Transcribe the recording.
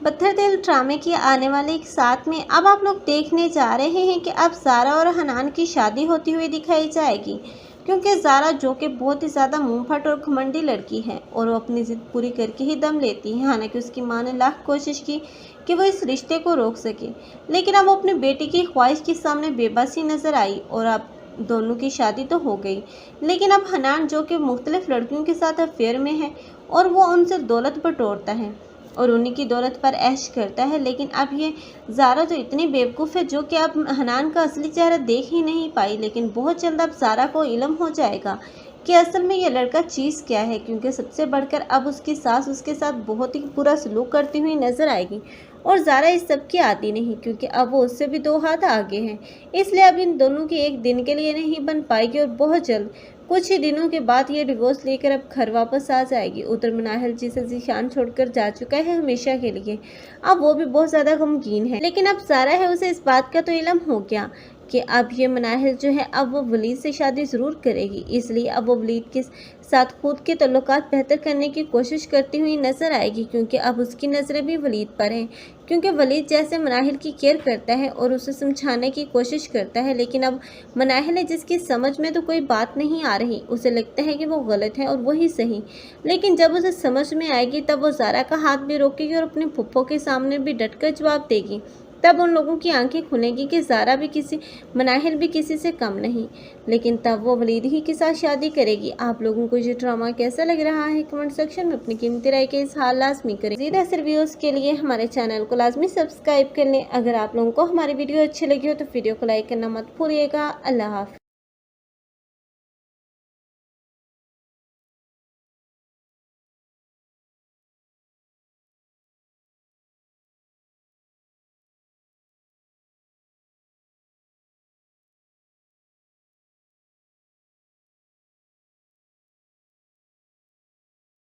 पत्थर दिल ड्रामे की आने वाले एक साथ में अब आप लोग देखने जा रहे हैं कि अब ज़ारा और हनान की शादी होती हुई दिखाई जाएगी। क्योंकि ज़ारा जो कि बहुत ही ज़्यादा मुंहफट और घमंडी लड़की है और वो अपनी ज़िद पूरी करके ही दम लेती है। हालांकि उसकी माँ ने लाख कोशिश की कि वो इस रिश्ते को रोक सके, लेकिन अब वो अपनी बेटी की ख्वाहिश के सामने बेबसी नज़र आई और अब दोनों की शादी तो हो गई। लेकिन अब हनान जो कि मुख्तलिफ लड़कियों के साथ अफेयर में है और वो उनसे दौलत बटोरता है और उन्हीं की दौलत पर ऐश करता है। लेकिन अब ये ज़ारा तो इतनी बेवकूफ़ है जो कि अब हनान का असली चेहरा देख ही नहीं पाई। लेकिन बहुत जल्द अब ज़ारा को इल्म हो जाएगा कि असल में ये लड़का चीज़ क्या है, क्योंकि सबसे बढ़कर अब उसकी सास उसके साथ बहुत ही बुरा सलूक करती हुई नज़र आएगी और ज़ारा इस सब की आती नहीं, क्योंकि अब वो उससे भी 2 हाथ आगे हैं। इसलिए अब इन दोनों की एक दिन के लिए नहीं बन पाएगी और बहुत जल्द कुछ ही दिनों के बाद ये डिवोर्स लेकर अब घर वापस आ जाएगी। उधर मनाहिल जिसे ज़ीशान छोड़कर जा चुका है हमेशा के लिए, अब वो भी बहुत ज़्यादा गमगीन है। लेकिन अब ज़ारा है उसे इस बात का तो इल्म हो गया कि अब ये मनाहिल जो है अब वो वलीद से शादी ज़रूर करेगी। इसलिए अब वो वलीद के साथ खुद के तल्लुकात बेहतर करने की कोशिश करती हुई नज़र आएगी, क्योंकि अब उसकी नज़रें भी वलीद पर हैं। क्योंकि वलीद जैसे मनाहिल की केयर करता है और उसे समझाने की कोशिश करता है, लेकिन अब मनाहिल है जिसकी समझ में तो कोई बात नहीं आ रही। उसे लगता है कि वो गलत है और वही सही। लेकिन जब उसे समझ में आएगी तब वो ज़ारा का हाथ भी रोकेगी और अपने फुफ्फो के सामने भी डटकर जवाब देगी। तब उन लोगों की आंखें खुलेंगी कि ज़ारा भी मनाहिल भी किसी से कम नहीं। लेकिन तब वो वलीद ही के साथ शादी करेगी। आप लोगों को ये ड्रामा कैसा लग रहा है कमेंट सेक्शन में अपनी कीमती राय के इज़हार लाजमी करें। मज़ीद ऐसे वीडियोज़ के लिए हमारे चैनल को लाजमी सब्सक्राइब कर लें। अगर आप लोगों को हमारी वीडियो अच्छी लगी हो तो वीडियो को लाइक करना मत भूलिएगा। अल्लाह हाफ़िज़।